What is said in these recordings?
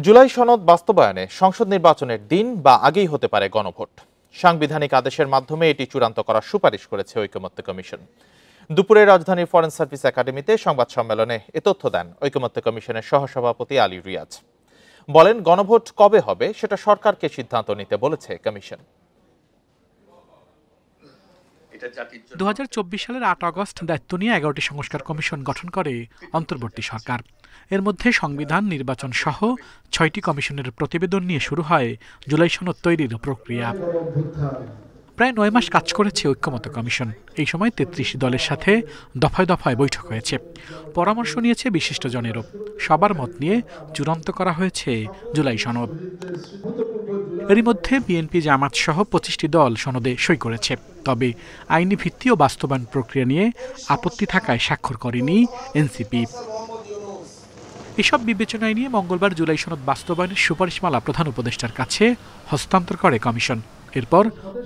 জুলাই সনদ বাস্তবায়নে সংসদ নির্বাচনের দিন বা আগেই হতে পারে গণভোট। সাংবিধানিক আদেশের মাধ্যমে এটি চূড়ান্ত করার সুপারিশ করেছে ঐকমত্য কমিশন। দুপুরে রাজধানীর ফরেন সার্ভিস একাডেমিতে সংবাদ সম্মেলনে এ তথ্য দেন ঐকমত্য কমিশনের সহসভাপতি আলী রিয়াজ। বলেন, গণভোট কবে হবে সেটা সরকারকে সিদ্ধান্ত নিতে বলেছে কমিশন। 2024 সালের 8 আগস্ট দায়িত্ব নিয়ে 11টি সংস্কার কমিশন গঠন করে অন্তর্বর্তী সরকার। এর মধ্যে সংবিধান, নির্বাচন সহ 6টি কমিশনের প্রতিবেদন নিয়ে শুরু হয় জুলাই সনদ তৈরির প্রক্রিয়া। প্রায় 9 মাস কাজ করেছে ঐকমত্য কমিশন। এই সময় 33 দলের সাথে দফায় দফায় বৈঠক হয়েছে, পরামর্শ নিয়েছে বিশিষ্টজনেরও। সবার মত নিয়ে চূড়ান্ত করা হয়েছে জুলাই সনদ। এরই মধ্যে বিএনপি, জামাত সহ 25টি দল সনদে সই করেছে। তবে আইনি ভিত্তি ও বাস্তবায়ন প্রক্রিয়া নিয়ে আপত্তি থাকায় স্বাক্ষর করেনি এনসিপি। এসব বিবেচনায় নিয়ে মঙ্গলবার জুলাই সনদ বাস্তবায়নের সুপারিশমালা প্রধান উপদেষ্টার কাছে হস্তান্তর করে কমিশন। এরপর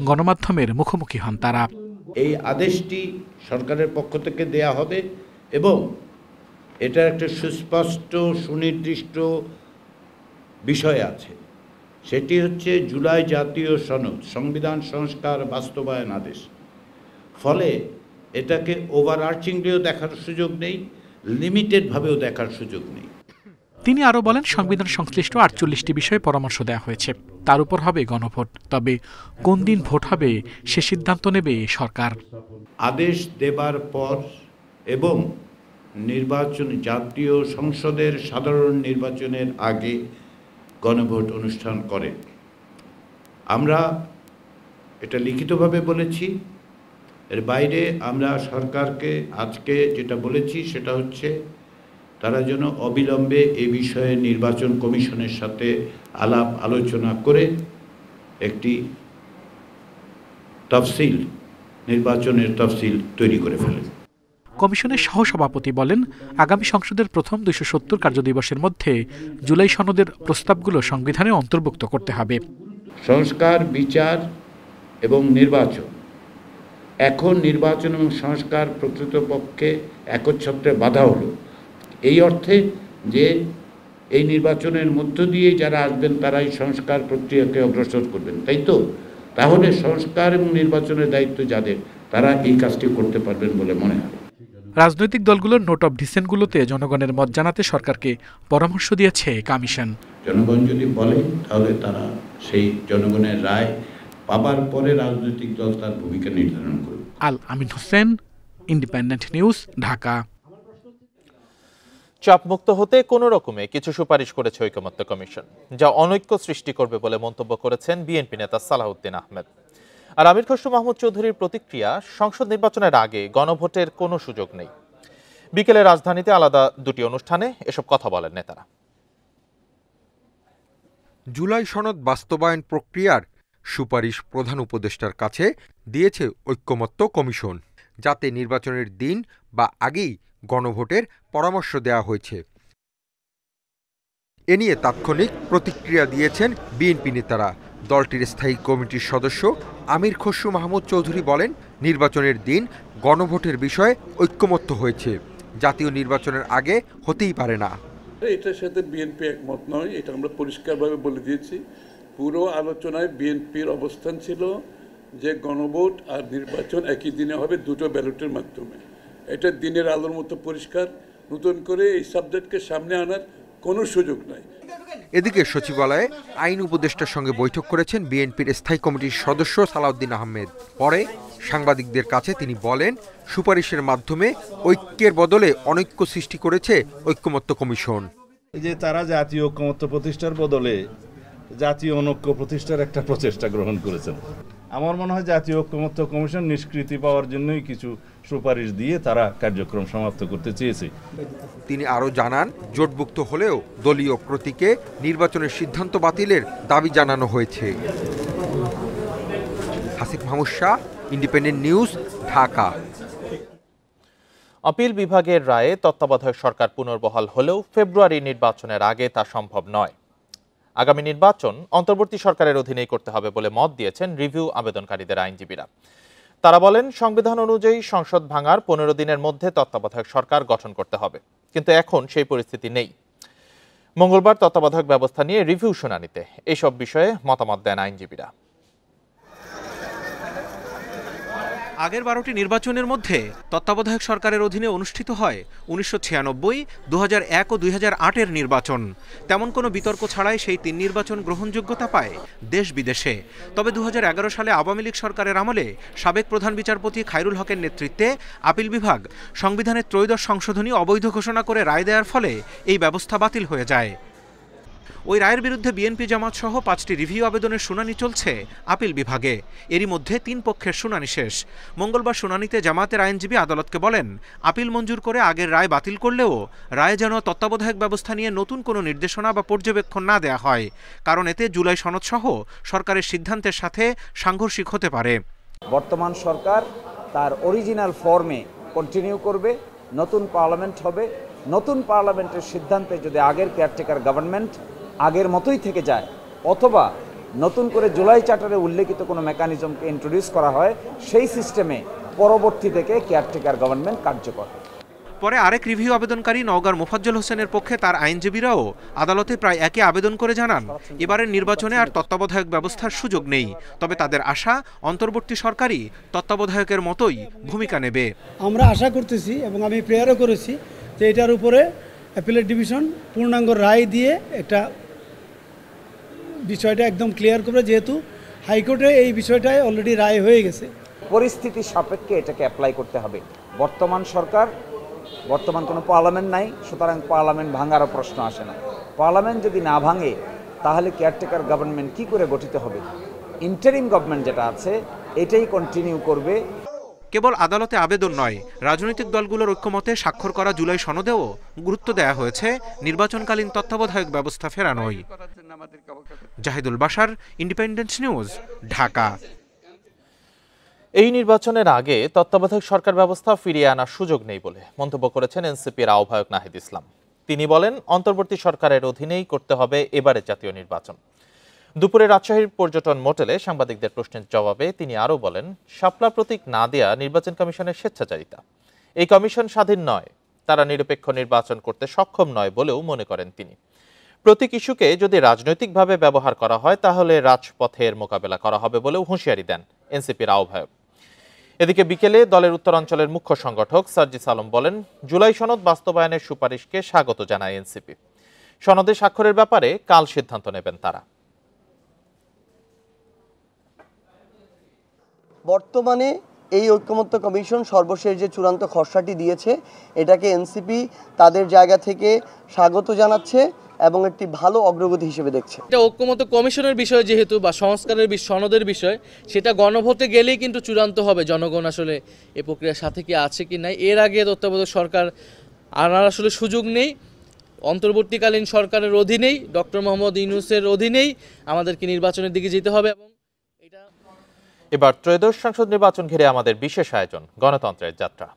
গণমাধ্যমের মুখোমুখি হন তারা। এই আদেশটি সরকারের পক্ষ থেকে দেয়া হবে এবং এটার একটা সুস্পষ্ট সুনির্দিষ্ট বিষয় আছে। সেটি হচ্ছে জুলাই জাতীয় সনদ সংবিধান সংস্কার বাস্তবায়ন আদেশ। ফলে এটাকে ওভারআর্চিংলিও দেখার সুযোগ নেই, লিমিটেডভাবেও দেখার সুযোগ নেই। তিনি আরও বলেন, সংবিধান সংশ্লিষ্ট 48টি বিষয়ে পরামর্শ দেওয়া হয়েছে, তার উপর হবে গণভোট। তবে কোন দিন ভোট হবে সে সিদ্ধান্ত নেবে সরকার। আদেশ দেবার পর এবং নির্বাচন, জাতীয় সংসদের সাধারণ নির্বাচনের আগে গণভোট অনুষ্ঠান করে। আমরা এটা লিখিতভাবে বলেছি। এর বাইরে আমরা সরকারকে আজকে যেটা বলেছি সেটা হচ্ছে তারা যেন অবিলম্বে এ বিষয়ে নির্বাচন কমিশনের সাথে আলাপ আলোচনা করে একটি তফসিল, নির্বাচনের তফসিল তৈরি করে ফেলেন। কমিশনের সহসভাপতি বলেন, আগামী সংসদের প্রথম 270 কার্যদিবসের মধ্যে জুলাই সনদের প্রস্তাবগুলো সংবিধানে অন্তর্ভুক্ত করতে হবে। সংস্কার, বিচার এবং নির্বাচন, এখন নির্বাচন এবং সংস্কার প্রকৃতপক্ষে একচ্ছত্রে বাধা হলো। এই অর্থে যে এই নির্বাচনের মধ্য দিয়ে যারা আসবেন তারাই সংস্কার প্রক্রিয়াকে অগ্রসর করবেন, তাই তো? তাহলে সংস্কার এবং নির্বাচনের দায়িত্ব যাদের, তারা এই কাজটি করতে পারবেন বলে মনে হয়। রাজনৈতিক দলগুলোর নোট অফ ডিসেন্টগুলোতে জনগণের মত জানাতে সরকারকে পরামর্শ দিয়েছে কমিশন। জনগণ যদি বলে তাহলে তারা সেই জনগণের রায় পাবার পরে রাজনৈতিক দল তার ভূমিকা নির্ধারণ করবে। আল আমিন হোসেন, ইন্ডিপেন্ডেন্ট নিউজ, ঢাকা। চাপমুক্ত হতে কোনো রকমে কিছু সুপারিশ করেছে ঐকমত্য কমিশন, যা অনৈক্য সৃষ্টি করবে বলে মন্তব্য করেছেন বিএনপি নেতা সালাউদ্দিন আহমেদ। আর আমির খসরু মাহমুদ চৌধুরীর প্রতিক্রিয়া, সংসদ নির্বাচনের আগে গণভোটের কোনো সুযোগ নেই। বিকেলে রাজধানীতে আলাদা দুটি অনুষ্ঠানে এসব কথা বলেন নেতারা। জুলাই সনদ বাস্তবায়ন প্রক্রিয়ার সুপারিশ প্রধান উপদেষ্টার কাছে দিয়েছে ঐকমত্য কমিশন, যাতে নির্বাচনের দিন বা আগেই গণভোটের পরামর্শ দেওয়া হয়েছে। এ নিয়ে তাৎক্ষণিক প্রতিক্রিয়া দিয়েছেন বিএনপি নেতারা। দলটির স্থায়ী কমিটির সদস্য আমির খসরু মাহমুদ চৌধুরী বলেন, নির্বাচনের দিন গণভোটের বিষয়ে ঐকমত্য হয়েছে, জাতীয় নির্বাচনের আগে হতেই পারে না। এটার সাথে বিএনপি একমত নয়, এটা আমরা পরিষ্কারভাবে বলে দিয়েছি। পুরো আলোচনায় বিএনপির অবস্থান ছিল যে গণভোট আর নির্বাচন একই দিনে হবে, দুটো ব্যালটের মাধ্যমে। এটা দিনের আলোর মতো পরিষ্কার। নতুন করে এই সাবজেক্টকে সামনে আনার কোনো সুযোগ নাই। এদিকে সচিবালয়ে আইন উপদেষ্টার সঙ্গে বৈঠক করেছেন বিএনপির স্থায়ী কমিটির সদস্য সালাউদ্দিন আহমেদ। পরে সাংবাদিকদের কাছে তিনি বলেন, সুপারিশের মাধ্যমে ঐক্যের বদলে অনৈক্য সৃষ্টি করেছে ঐকমত্য কমিশন। যে তারা জাতীয় ঐকমত্য প্রতিষ্ঠার বদলে জাতীয় অনৈক্য প্রতিষ্ঠার একটা প্রচেষ্টা গ্রহণ করেছেন। আমার মনে হয় জাতীয় ঐকমত্য কমিশন নিষ্কৃতি পাওয়ার জন্যই কিছু সুপারিশ দিয়ে তারা কার্যক্রম সমাপ্ত করতে চেয়েছে। তিনি আরও জানান, জোটভুক্ত হলেও দলীয় প্রতীকে নির্বাচনের সিদ্ধান্ত বাতিলের দাবি জানানো হয়েছে। Hasif Mahmud Shah, independent news, Dhaka. Appeal বিভাগের রায়ে তত্ত্বাবধায়ক সরকার পুনর্বহাল হলেও ফেব্রুয়ারি নির্বাচনের আগে তা সম্ভব নয়। আগামী নির্বাচন অন্তর্বর্তী সরকারের অধীনেই করতে হবে বলে মত দিয়েছেন রিভিউ আবেদনকারীদের আইনজীবীরা। তারা বলেন, সংবিধান অনুযায়ী সংসদ ভাঙার 15 দিনের মধ্যে তত্ত্বাবধায়ক সরকার গঠন করতে হবে, কিন্তু এখন সেই পরিস্থিতি নেই। মঙ্গলবার তত্ত্বাবধায়ক ব্যবস্থা নিয়ে রিভিউ শুনানিতে এসব বিষয়ে মতামত দেন আইনজীবীরা। আগের 12টি নির্বাচনের মধ্যে তত্ত্বাবধায়ক সরকারের অধীনে অনুষ্ঠিত হয় 1996, 2001 ও 2008-এর নির্বাচন। তেমন কোনো বিতর্ক ছাড়াই সেই 3 নির্বাচন গ্রহণযোগ্যতা পায় দেশ বিদেশে। তবে 2011 সালে আওয়ামী লীগ সরকারের আমলে সাবেক প্রধান বিচারপতি খায়রুল হকের নেতৃত্বে আপিল বিভাগ সংবিধানের ত্রয়োদশ সংশোধনী অবৈধ ঘোষণা করে রায় দেওয়ার ফলে এই ব্যবস্থা বাতিল হয়ে যায়। ওই রায়ের বিরুদ্ধে বিএনপি জামাত সহ 5টি রিভিউ আবেদনের শুনানি চলছে আপিল বিভাগে। এরই মধ্যে 3 পক্ষের শুনানি শেষ। মঙ্গলবার শুনানিতে জামাতের আইনজীবী আদালতকে বলেন, আপিল মঞ্জুর করে আগের রায় বাতিল করলেও রায়ে যেন তত্ত্বাবধায়ক ব্যবস্থা নিয়ে নতুন কোনো নির্দেশনা বা পর্যবেক্ষণ না দেয়া হয়, কারণ এতে জুলাই সনদ সহ সরকারের সিদ্ধান্তের সাথে সাংঘর্ষিক হতে পারে। বর্তমান সরকার তার অরিজিনাল ফর্মে কন্টিনিউ করবে, নতুন পার্লামেন্ট হবে। নতুন পার্লামেন্টের সিদ্ধান্তে যদি আগের কেয়ারটেকার গভর্নমেন্ট আগের মতোই থেকে যায়, অথবা নতুন করে জুলাই চার্টারে উল্লেখিত কোনো মেকানিজমকে ইন্ট্রোডিউস করা হয়, সেই সিস্টেমে পরবর্তী থেকে কেয়ারটেকার গভর্নমেন্ট কার্যকর। পরে আরেক রিভিউ আবেদনকারী নওগাঁর মোফাজ্জল হোসেনের পক্ষে তার আইনজীবীরাও আদালতে প্রায় একই আবেদন করে জানান, এবারের নির্বাচনে আর তত্ত্বাবধায়ক ব্যবস্থার সুযোগ নেই। তবে তাদের আশা, অন্তর্বর্তী সরকারই তত্ত্বাবধায়কের মতোই ভূমিকা নেবে। আমরা আশা করতেছি এবং আমি প্রেয়ারও করেছি যে এটার উপরে অ্যাপিলেট ডিভিশন পূর্ণাঙ্গ রায় দিয়ে একটা বিষয়টা একদম ক্লিয়ার করবে, যেহেতু হাইকোর্টে এই বিষয়টায় অলরেডি রায় হয়ে গেছে। পরিস্থিতি সাপেক্ষে এটাকে অ্যাপ্লাই করতে হবে। বর্তমান কোনো পার্লামেন্ট নাই, সুতরাং পার্লামেন্ট ভাঙারও প্রশ্ন আসে না। পার্লামেন্ট যদি না ভাঙে তাহলে কেয়ারটেকার গভর্নমেন্ট কি করে গঠিত হবে? ইন্টারিম গভর্নমেন্ট যেটা আছে এটাই কন্টিনিউ করবে। কেবল আদালতে আবেদন নয়, রাজনৈতিক দলগুলোর ঐক্যমতে স্বাক্ষর করা জুলাই সনদেও গুরুত্ব দেওয়া হয়েছে নির্বাচনকালীন তত্ত্বাবধায়ক ব্যবস্থা ফেরানোই। Zahidul Bashar, independent news, Dhaka. এই নির্বাচনের আগে তত্ত্বাবধায়ক সরকার ব্যবস্থা ফিরিয়ে আনার সুযোগ নেই বলে মন্তব্য করেছেন এনসিপির আহ্বায়ক নাহিদ ইসলাম। তিনি বলেন, অন্তর্বর্তী সরকারের অধীনেই করতে হবে এবারের জাতীয় নির্বাচন। দুপুরে রাজশাহীর পর্যটন মোটেলে সাংবাদিকদের প্রশ্নের জবাবে তিনি আরও বলেন, শাপলা প্রতীক না দেয়া নির্বাচন কমিশনের স্বেচ্ছাচারিতা। এই কমিশন স্বাধীন নয়, তারা নিরপেক্ষ নির্বাচন করতে সক্ষম নয় বলেও মনে করেন তিনি। প্রতীক ইস্যুকে যদি রাজনৈতিকভাবে ব্যবহার করা হয় তাহলে রাজপথের মোকাবেলা করা হবে বলেও হুঁশিয়ারি দেন এনসিপির আহ্বায়ক। এদিকে বিকেলে দলের উত্তরাঞ্চলের মুখ্য সংগঠক সার্জিস আলম বলেন, জুলাই সনদ বাস্তবায়নের সুপারিশকে স্বাগত জানায় এনসিপি। সনদে স্বাক্ষরের ব্যাপারে কাল সিদ্ধান্ত নেবেন তারা। বর্তমানে এই ঐক্যমত্য কমিশন সর্বশেষ যে চূড়ান্ত খসড়াটি দিয়েছে, এটাকে এনসিপি তাদের জায়গা থেকে স্বাগত জানাচ্ছে এবং একটি ভালো অগ্রগতি হিসেবে দেখছে। এটা ঐক্যমত্য কমিশনের বিষয় যেহেতু, বা সংস্কারের সনদের বিষয়, সেটা গণভোটে গেলেই কিন্তু চূড়ান্ত হবে জনগণ আসলে এই প্রক্রিয়ার সাথে কি আছে কি নাই। এর আগে তত্ত্বাবধায়ক সরকার আনার আসলে সুযোগ নেই। অন্তর্বর্তীকালীন সরকারের অধীনেই, ডক্টর মোহাম্মদ ইউনূসের অধীনেই আমাদেরকে নির্বাচনের দিকে যেতে হবে। এবং এবার ত্রয়োদশ সংসদ নির্বাচন ঘিরে আমাদের বিশেষ আয়োজন গণতন্ত্রের যাত্রা।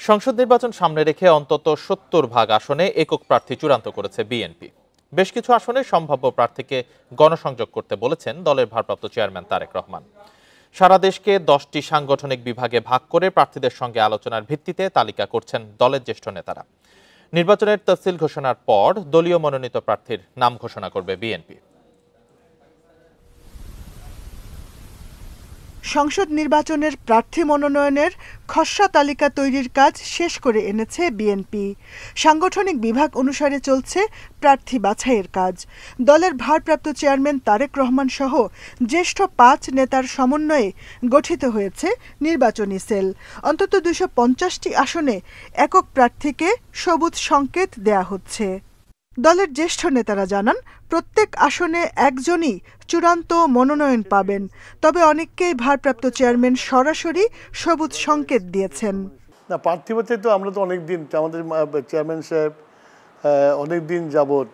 সংসদ নির্বাচন সামনে রেখে অন্তত 70% আসনে একক প্রার্থী চূড়ান্ত করেছে বিএনপি। বেশ কিছু আসনে সম্ভাব্য প্রার্থীকে গণসংযোগ করতে বলেছেন দলের ভারপ্রাপ্ত চেয়ারম্যান তারেক রহমান। সারা দেশকে 10টি সাংগঠনিক বিভাগে ভাগ করে প্রার্থীদের সঙ্গে আলোচনার ভিত্তিতে তালিকা করছেন দলের জ্যেষ্ঠ নেতারা। নির্বাচনের তফসিল ঘোষণার পর দলীয় মনোনীত প্রার্থীর নাম ঘোষণা করবে বিএনপি। সংসদ নির্বাচনের প্রার্থী মনোনয়নের খসড়া তালিকা তৈরির কাজ শেষ করে এনেছে বিএনপি। সাংগঠনিক বিভাগ অনুসারে চলছে প্রার্থী বাছাইয়ের কাজ। দলের ভারপ্রাপ্ত চেয়ারম্যান তারেক রহমান সহ জ্যেষ্ঠ 5 নেতার সমন্বয়ে গঠিত হয়েছে নির্বাচনী সেল। অন্তত 250টি আসনে একক প্রার্থীকে সবুজ সংকেত দেয়া হচ্ছে। দলের জ্যেষ্ঠ নেতারা জানান, প্রত্যেক আসনে একজনই চূড়ান্ত মনোনয়ন পাবেন, তবে অনেককেই ভারপ্রাপ্ত চেয়ারম্যান সরাসরি সবুজ সংকেত দিয়েছেন। না, প্রার্থী বলতে তো আমরা তো অনেক দিন, আমাদের চেয়ারম্যান সাহেব অনেক দিন যাবৎ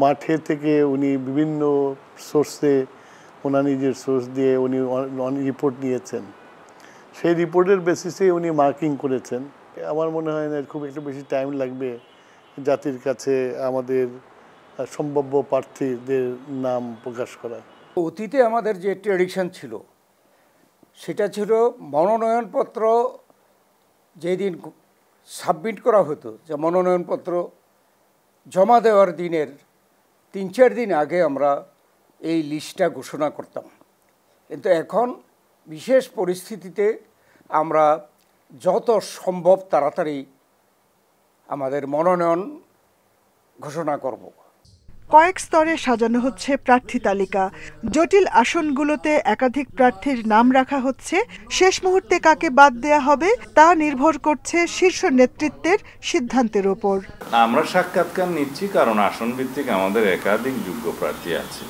মাঠে থেকে উনি বিভিন্ন সোর্সে, ওনার নিজের সোর্স দিয়ে উনি রিপোর্ট নিয়েছেন। সেই রিপোর্টের বেসিসে উনি মার্কিং করেছেন। আমার মনে হয় না খুব একটু বেশি টাইম লাগবে জাতির কাছে আমাদের সম্ভাব্য প্রার্থীদের নাম প্রকাশ করা। অতীতে আমাদের যে ট্রেডিশন ছিল সেটা ছিল মনোনয়নপত্র যেদিন সাবমিট করা হতো, যে মনোনয়নপত্র জমা দেওয়ার দিনের 3-4 দিন আগে আমরা এই লিস্টটা ঘোষণা করতাম। কিন্তু এখন বিশেষ পরিস্থিতিতে আমরা যত সম্ভব তাড়াতাড়ি আমাদের মনোনয়ন ঘোষণা করব। কয়েক স্তরে সাজানো হচ্ছে প্রার্থী তালিকা। জটিল আসনগুলোতে একাধিক প্রার্থীর নাম রাখা হচ্ছে। শেষ মুহূর্তে কাকে বাদ দেয়া হবে তা নির্ভর করছে শীর্ষ নেতৃত্বের সিদ্ধান্তের উপর। আমরা সাক্ষাৎকার নিচ্ছি কারণ আসন ভিত্তিক আমাদের একাধিক যোগ্য প্রার্থী আছে,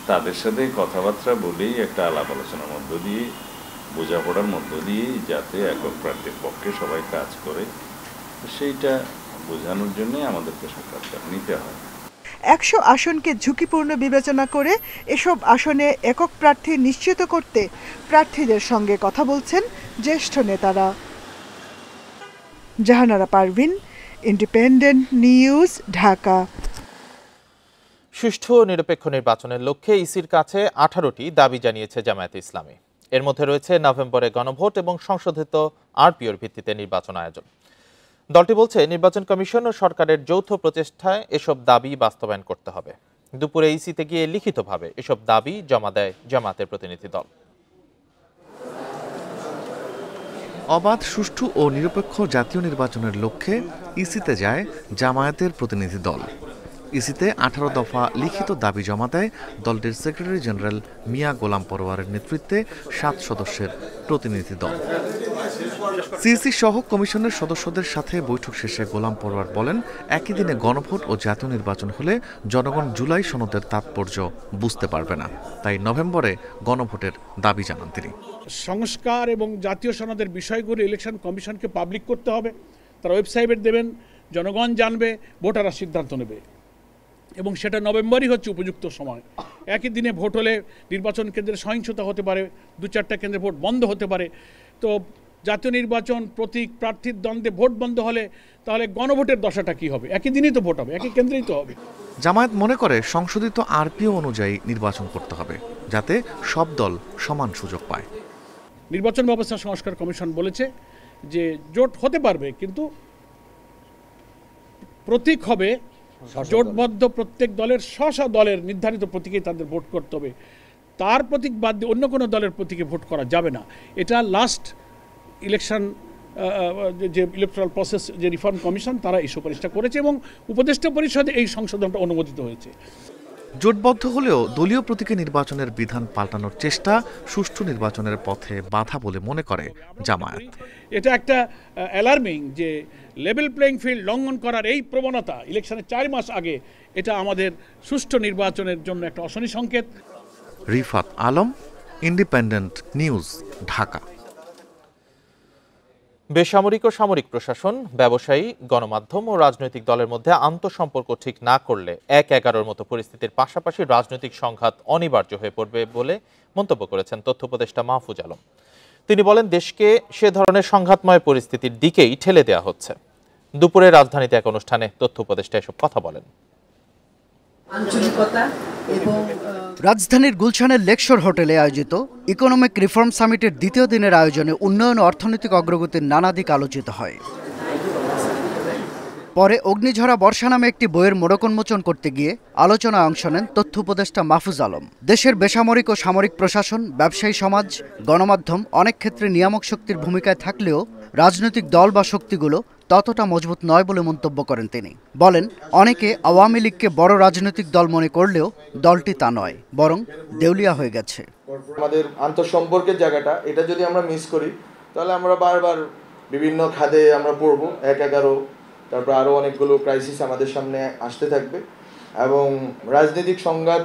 তাদের সাথে কথাবার্তা বলেই একটা আলাপ আলোচনার মধ্য দিয়ে, বোঝাপড়ার মধ্য দিয়েই যাতে একক প্রার্থীর পক্ষে সবাই কাজ করে সেইটা বোঝানোর জন্য আমাদেরকে সাক্ষাৎকার নিতে হয়। 100 আসনকে ঝুঁকিপূর্ণ বিবেচনা করে এসব আসনে একক প্রার্থী নিশ্চিত করতে প্রার্থীদের সঙ্গে কথা বলছেন জ্যেষ্ঠ নেতারা। Jahanara Parvin, independent news, Dhaka. সুষ্ঠু ও নিরপেক্ষ নির্বাচনের লক্ষ্যে ইসির কাছে 18টি দাবি জানিয়েছে জামায়াতে ইসলামী। এর মধ্যে রয়েছে নভেম্বরে গণভোট এবং সংশোধিত আরপিওর ভিত্তিতে নির্বাচন আয়োজন। দলটি বলছে নির্বাচন কমিশন ও সরকারের যৌথ প্রচেষ্টায় এসব দাবি বাস্তবায়ন করতে হবে। দুপুরে ইসিতে গিয়ে লিখিতভাবে এসব দাবি জমা দেয় জামায়াতের প্রতিনিধি দল। অবাধ, সুষ্ঠু ও নিরপেক্ষ জাতীয় নির্বাচনের লক্ষ্যে ইসিতে যায় জামায়াতের প্রতিনিধি দল। ইসিতে 18 দফা লিখিত দাবি জমা দেয় দলটির সেক্রেটারি জেনারেল মিয়া গোলাম পরোয়ারের নেতৃত্বে 7 সদস্যের প্রতিনিধি দল। সিইসি সহ কমিশনের সদস্যদের সাথে বৈঠক শেষে গোলাম পরোয়ার বলেন, একই দিনে গণভোট ও জাতীয় নির্বাচন হলে জনগণ জুলাই সনদের তাৎপর্য বুঝতে পারবে না, তাই নভেম্বরে গণভোটের দাবি জানান তিনি। সংস্কার এবং জাতীয় সনদের বিষয়গুলো ইলেকশন কমিশনকে পাবলিক করতে হবে, তারা ওয়েবসাইটে দেবেন, জনগণ জানবে, ভোটাররা সিদ্ধান্ত নেবে এবং সেটা নভেম্বরই হচ্ছে উপযুক্ত সময়। একই দিনে ভোট হলে নির্বাচন কেন্দ্রে সহিংসতা হতে পারে, 2-4টা কেন্দ্রে ভোট বন্ধ হতে পারে। তো জাতীয় নির্বাচন প্রতীক প্রার্থীর দ্বন্দ্বে ভোট বন্ধ হলে তাহলে গণভোটের দশাটা কি হবে? একই দিনেই তো ভোট হবে, একই কেন্দ্রেই তো হবে। জামায়াত মনে করে সংশোধিত আরপিও অনুযায়ী নির্বাচন করতে হবে যাতে সব দল সমান সুযোগ পায়। নির্বাচন ব্যবস্থা সংস্কার কমিশন বলেছে যে জোট হতে পারবে, কিন্তু প্রতীক হবে জোটবদ্ধ প্রত্যেক দলের স্ব দলের নির্ধারিত প্রতীকে তাদের ভোট করতে হবে। তার প্রতীক বাদ দিয়ে অন্য কোনো দলের প্রতীকে ভোট করা যাবে না। এটা লাস্ট ইলেকশন যে ইলেকট্রাল প্রসেস যে রিফর্ম কমিশন তারা এই সুপারিশটা করেছে এবং উপদেষ্টা পরিষদে এই সংশোধনটা অনুমোদিত হয়েছে। জোটবদ্ধ হলেও দলীয় প্রতীকে নির্বাচনের বিধান পাল্টানোর চেষ্টা সুষ্ঠু নির্বাচনের পথে বাধা বলে মনে করে জামায়াত। এটা একটা অ্যালার্মিং যে লেভেল প্লেইং ফিল্ড লঙ্ঘন করার এই প্রবণতা ইলেকশনের 4 মাস আগে, এটা আমাদের সুষ্ঠু নির্বাচনের জন্য একটা অশনি সংকেত। Rifat Alam, independent news, Dhaka. বেসামরিক ও সামরিক প্রশাসন, ব্যবসায়ী, গণমাধ্যম ও রাজনৈতিক দলের মধ্যে আন্তঃসম্পর্ক ঠিক না করলে 1-11 মতো পরিস্থিতির পাশাপাশি রাজনৈতিক সংঘাত অনিবার্য হয়ে পড়বে বলে মন্তব্য করেছেন তথ্য উপদেষ্টা মাহফুজ আলম। তিনি বলেন, দেশকে সে ধরনের সংঘাতময় পরিস্থিতির দিকেই ঠেলে দেওয়া হচ্ছে। দুপুরে রাজধানীতে এক অনুষ্ঠানে তথ্য উপদেষ্টা এসব কথা বলেন। রাজধানীর গুলশানের লেকশোর হোটেলে আয়োজিত ইকোনমিক রিফর্ম সামিটের দ্বিতীয় দিনের আয়োজনে উন্নয়ন ও অর্থনৈতিক অগ্রগতির নানা দিক আলোচিত হয়। পরে অগ্নিঝরা বর্ষা নামে একটি বইয়ের মোড়ক উন্মোচন করতে গিয়ে আলোচনায় অংশ নেন তথ্য উপদেষ্টা মাহফুজ আলম। দেশের বেসামরিক ও সামরিক প্রশাসন, ব্যবসায়ী সমাজ, গণমাধ্যম অনেক ক্ষেত্রে নিয়ামক শক্তির ভূমিকায় থাকলেও রাজনৈতিক দল বা শক্তিগুলো ততটা মজবুত নয় বলে মন্তব্য করেন তিনি। বলেন, অনেকে আওয়ামী লীগকে বড় রাজনৈতিক দল মনে করলেও দলটি তা নয়, বরং দেউলিয়া হয়ে গেছে। আমাদের আন্তঃসম্পর্কের জায়গাটা এটা যদি আমরা মিস করি তাহলে আমরা বারবার বিভিন্ন খাদে আমরা পড়বো। 1-11, তারপর আরও অনেকগুলো ক্রাইসিস আমাদের সামনে আসতে থাকবে এবং রাজনৈতিক সংঘাত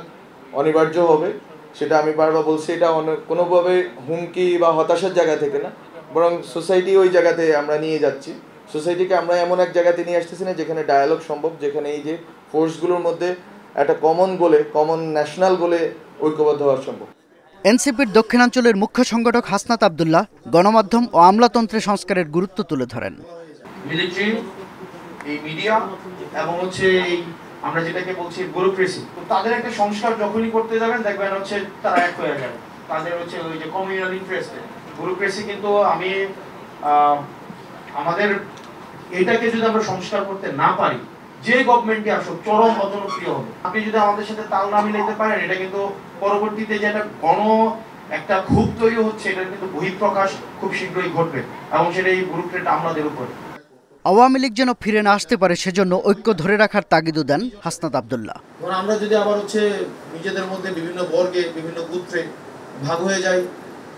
অনিবার্য হবে। সেটা আমি বারবার বলছি, এটা কোনোভাবে হুমকি বা হতাশার জায়গা থেকে না, বরং সোসাইটি ওই জায়গাতে আমরা নিয়ে যাচ্ছি। সোসাইটিকে আমরা এমন এক জায়গাতে নিয়ে আসতেছি না যেখানে ডায়ালগ সম্ভব, যেখানে এই যে ফোর্সগুলোর মধ্যে একটা কমন গোলে, কমন ন্যাশনাল গোলে ঐক্যবদ্ধ হওয়া সম্ভব। এনসিপির দক্ষিণাঞ্চলের মুখ্য সংগঠক হাসনাত আবদুল্লাহ গণমাধ্যম ও আমলাতন্ত্রের সংস্কারের গুরুত্ব তুলে ধরেন। মিলিটারি, এই মিডিয়া এবং এই আমরা যেটাকে বলছি ব্যুরোক্রেসি, তো তাদের একটা সংস্কার যখনই করতে যাবেন দেখবেন হচ্ছে তারা এক হয়ে যাবে, তাদের হচ্ছে ওই যে কমিউনাল ইন্টারেস্টে ব্যুরোক্রেসি। কিন্তু আমি আমাদের এটাকে যদি আমরা সংস্কার করতে না পারি, যে গভর্নমেন্টই আসুক চরম অজনপ্রিয় হবে। আপনি যদি আমাদের সাথে তাল না মিলাইতে পারেন, এটা কিন্তু পরবর্তীতে যেটা একটা ক্ষোভ তৈরি হচ্ছে, এটার কিন্তু বহিঃপ্রকাশ খুব শীঘ্রই ঘটবে, এবং সেটা এই ব্যুরোক্রেট আমলাদের উপর। আওয়ামী লীগ যেন ফিরে না আসতে পারে সেজন্য ঐক্য ধরে রাখার তাগিদও দেন হাসনাত আব্দুল্লাহ। আমরা যদি আবার হচ্ছে নিজেদের মধ্যে বিভিন্ন বর্গে বিভিন্ন গোত্রে ভাগ হয়ে যাই,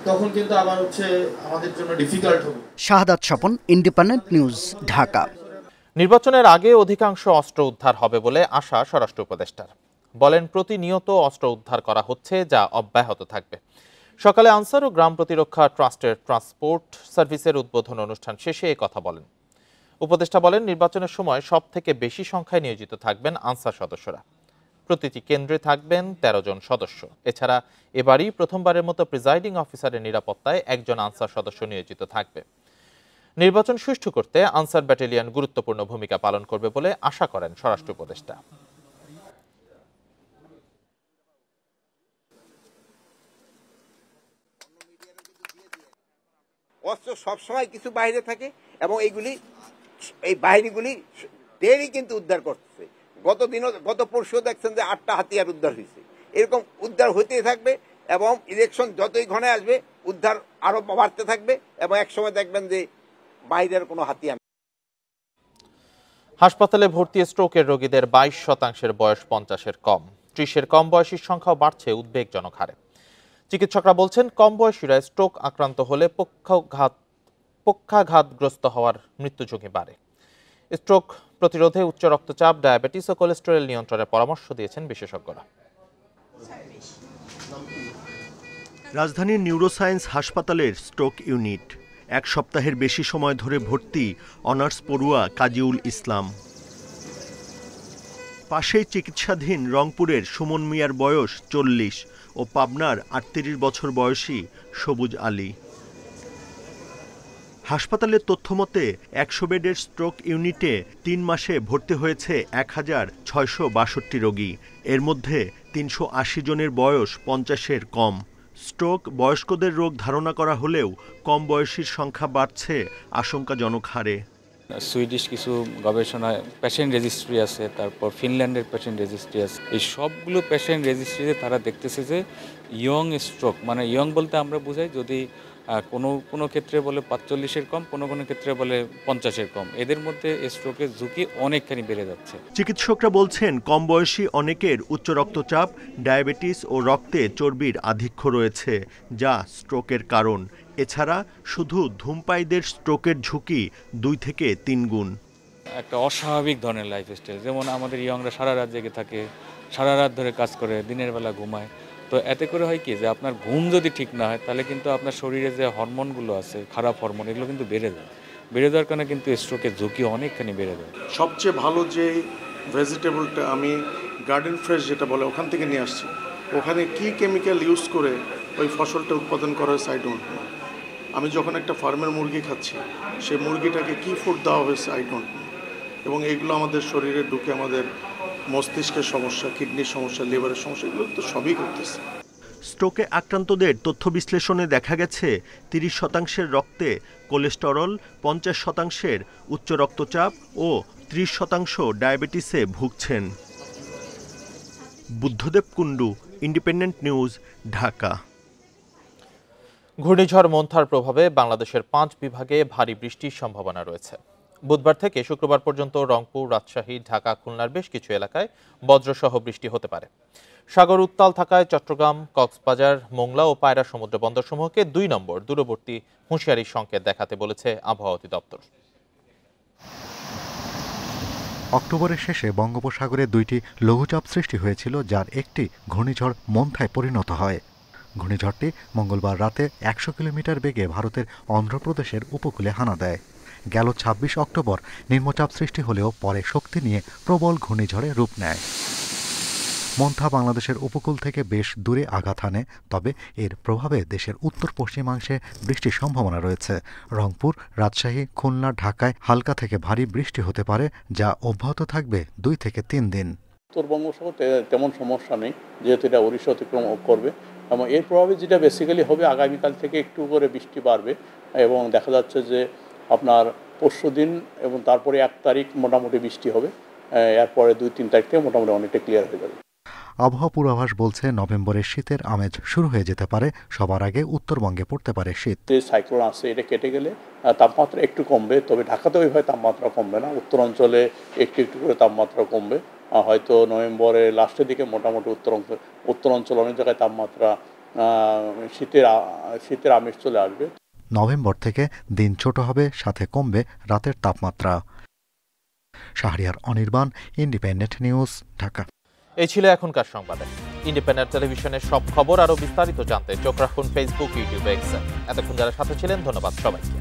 তখন কিন্তু আবার হচ্ছে আমাদের জন্য ডিফিকাল্ট হবে। শাহাদাত স্বপন, ইন্ডিপেন্ডেন্ট নিউজ, ঢাকা। নির্বাচনের আগে অধিকাংশ অস্ত্র উদ্ধার হবে বলে আশা স্বরাষ্ট্র উপদেষ্টার। বলেন, প্রতিনিয়ত অস্ত্র উদ্ধার করা হচ্ছে, যা অব্যাহত থাকবে। সকালে আনসার ও গ্রাম প্রতিরক্ষা ট্রাস্টের ট্রান্সপোর্ট সার্ভিসের উদ্বোধন অনুষ্ঠান শেষে এ কথা বলেন। উপদেষ্টা বলেন, নির্বাচনের সময় সবথেকে বেশি সংখ্যায় নিয়োজিত থাকবেন আনসার সদস্যরা। প্রতিটি কেন্দ্রে থাকবেন 13 জন সদস্য। এছাড়া এবারই প্রথমবারের মতো প্রিজাইডিং অফিসারের নিরাপত্তায় একজন আনসার সদস্য নিয়োজিত থাকবে। নির্বাচন সুষ্ঠু করতে আনসার ব্যাটালিয়ন গুরুত্বপূর্ণ ভূমিকা পালন করবে বলে আশা করেন স্বরাষ্ট্র উপদেষ্টা। অস্ত্র সবসময় কিছু বাইরে থাকে এবং এই বাহিনীগুলি দেরি কিন্তু উদ্ধার করতেছে। গত পরশু দেখছেন যে 8টা হাতিয়ার উদ্ধার হয়েছে। এরকম উদ্ধার হতেই থাকবে এবং ইলেকশন যতই ঘনে আসবে উদ্ধার আরো বাড়তে থাকবে এবং একসময় দেখবেন যে বাইরের কোনো হাতিয়ার। হাসপাতালে ভর্তি স্ট্রোকের রোগীদের 22% বয়স 50-এর কম। 30-এর কম বয়সীর সংখ্যাও বাড়ছে উদ্বেগজনক হারে। চিকিৎসকরা বলছেন, কম বয়সীরা স্ট্রোক আক্রান্ত হলে পক্ষাঘাতগ্রস্ত হওয়ার মৃত্যু ঝুঁকি বাড়ে। স্ট্রোক প্রতিরোধে উচ্চ রক্তচাপ, ডায়াবেটিস ও কোলেস্টেরল নিয়ন্ত্রণের পরামর্শ দিয়েছেন বিশেষজ্ঞরা। রাজধানীর নিউরোসায়েন্স হাসপাতালের স্ট্রোক ইউনিট। 1 সপ্তাহের বেশি সময় ধরে ভর্তি অনার্স পড়ুয়া কাজীউল ইসলাম। পাশেই চিকিৎসাধীন রংপুরের সুমন মিয়ার বয়স 40 ও পাবনার 38 বছর বয়সী সবুজ আলী। হাসপাতালের তথ্যমতে 100 বেডের স্ট্রোক ইউনিটে 3 মাসে ভর্তি হয়েছে 1662 রোগী। এর মধ্যে 380 জনের বয়স 50-এর কম। স্ট্রোক বয়স্কদের রোগ ধারণা করা হলেও কম বয়সীর সংখ্যা বাড়ছে আশঙ্কাজনক হারে। সুইডিশ কিছু গবেষণায় পেশেন্ট রেজিস্ট্রি আছে, তারপর ফিনল্যান্ডের পেশেন্ট রেজিস্ট্রি আছে। এই সবগুলো পেশেন্ট রেজিস্ট্রিতে তারা দেখতেছে যে ইয়ং স্ট্রোক, মানে ইয়ং বলতে আমরা বুঝাই যদি কোনো ক্ষেত্রে বলে 45-এর কম, কোনো ক্ষেত্রে বলে 50-এর কম, এদের মধ্যে স্ট্রোকের ঝুঁকি অনেকখানি বেড়ে যাচ্ছে। চিকিৎসকরা বলছেন, কম বয়সী অনেকের উচ্চ রক্তচাপ, ডায়াবেটিস ও রক্তে চর্বির আধিক্য রয়েছে, যা স্ট্রোকের কারণ। এছাড়া শুধু ধূমপায়ীদের স্ট্রোকের ঝুঁকি 2 থেকে 3 গুণ। একটা অস্বাভাবিক ধরনের লাইফস্টাইল, যেমন আমাদের ইয়ংরা সারা রাত জেগে থাকে, সারা রাত ধরে কাজ করে, দিনের বেলা ঘুমায়। তো এতে করে হয় কি যে আপনার ঘুম যদি ঠিক না হয় তাহলে কিন্তু আপনার শরীরে যে হরমোনগুলো আছে, খারাপ হরমোন, এগুলো কিন্তু বেড়ে যায়। বেড়ে যাওয়ার কারণে কিন্তু স্ট্রোকের ঝুঁকি অনেকখানি বেড়ে যায়। সবচেয়ে ভালো যে ভেজিটেবলটা আমি গার্ডেন ফ্রেশ যেটা বলে ওখান থেকে নিয়ে আসছি, ওখানে কি কেমিক্যাল ইউজ করে ওই ফসলটা উৎপাদন করা হয়েছে আই ডোন্ট নো। আমি যখন একটা ফার্মের মুরগি খাচ্ছি, সেই মুরগিটাকে কি ফুড দেওয়া হয়েছে আই ডোন্ট নো। এবং এইগুলো আমাদের শরীরে ঢুকে আমাদের মস্তিষ্কের সমস্যা, কিডনির সমস্যা, লিভারের সমস্যা, এগুলো তো সবই করতেছে। স্ট্রোকে আক্রান্তদের তথ্য বিশ্লেষণে দেখা গেছে 30% রক্তে কোলেস্টেরল, 50% উচ্চ রক্তচাপ ও 30% ডায়াবেটিসে ভুগছেন। Buddhadeb Kundu, independent news, Dhaka. ঘূর্ণিঝড় মন্থার প্রভাবে বাংলাদেশের 5 বিভাগে ভারী বৃষ্টির সম্ভাবনা রয়েছে। বুধবার থেকে শুক্রবার পর্যন্ত রংপুর, রাজশাহী, ঢাকা, খুলনার বেশ কিছু এলাকায় বজ্রসহ বৃষ্টি হতে পারে। সাগর উত্তাল থাকায় চট্টগ্রাম, কক্সবাজার, মোংলা ও পায়রা সমুদ্র বন্দরসমূহকে 2 নম্বর দূরবর্তী হুঁশিয়ারির সংকেত দেখাতে বলেছে আবহাওয়া অধিদপ্তর। অক্টোবরের শেষে বঙ্গোপসাগরে 2টি লঘুচাপ সৃষ্টি হয়েছিল, যার একটি ঘূর্ণিঝড় মন্থায় পরিণত হয়। ঘূর্ণিঝড়টি মঙ্গলবার রাতে 100 কিলোমিটার বেগে ভারতের অন্ধ্রপ্রদেশের উপকূলে হানা দেয়। গেল 26 অক্টোবর নিম্নচাপ সৃষ্টি হলেও পরে শক্তি নিয়ে প্রবল ঘূর্ণিঝড়ে রূপ নেয়। মন্থা বাংলাদেশের উপকূল থেকে বেশ দূরে আঘাত হানে, তবে এর প্রভাবে দেশের উত্তর পশ্চিমাংশে বৃষ্টির সম্ভাবনা রয়েছে। রংপুর, রাজশাহী, খুলনা, ঢাকায় হালকা থেকে ভারী বৃষ্টি হতে পারে, যা অব্যাহত থাকবে 2 থেকে 3 দিন। উত্তর বঙ্গোপসাগর তেমন সমস্যা নেই, যেহেতু এটা ওড়িশা অতিক্রম করবে এবং এর প্রভাবে যেটা বেসিক্যালি হবে আগামীকাল থেকে একটু করে বৃষ্টি বাড়বে এবং দেখা যাচ্ছে যে আপনার পরশুদিন এবং তারপরে 1 তারিখ মোটামুটি বৃষ্টি হবে, এরপরে 2-3 তারিখ থেকে মোটামুটি অনেকটা ক্লিয়ার হয়ে যাবে। আবহাওয়া পূর্বাভাস বলছে নভেম্বরে শীতের আমেজ শুরু হয়ে যেতে পারে, সবার আগে উত্তরবঙ্গে পড়তে পারে শীত। যে সাইক্লোন আসছে এটা কেটে গেলে তাপমাত্রা একটু কমবে, তবে ঢাকাতে ওইভাবে তাপমাত্রা কমবে না, উত্তরাঞ্চলে একটু করে তাপমাত্রা কমবে, হয়তো নভেম্বরের লাস্টের দিকে মোটামুটি উত্তরাঞ্চল অনেক জায়গায় তাপমাত্রা শীতের আমেজ চলে আসবে। নভেম্বর থেকে দিন ছোট হবে, সাথে কমবে রাতের তাপমাত্রা। Shahriar Anirban, independent news, Dhaka. এই ছিল এখনকার সংবাদে। ইন্ডিপেন্ডেন্ট টেলিভিশনের সব খবর আরো বিস্তারিত জানতে চোখ রাখুন ফেসবুক, ইউটিউব, এক্স। এতক্ষণ যারা সাথে ছিলেন ধন্যবাদ সবাইকে।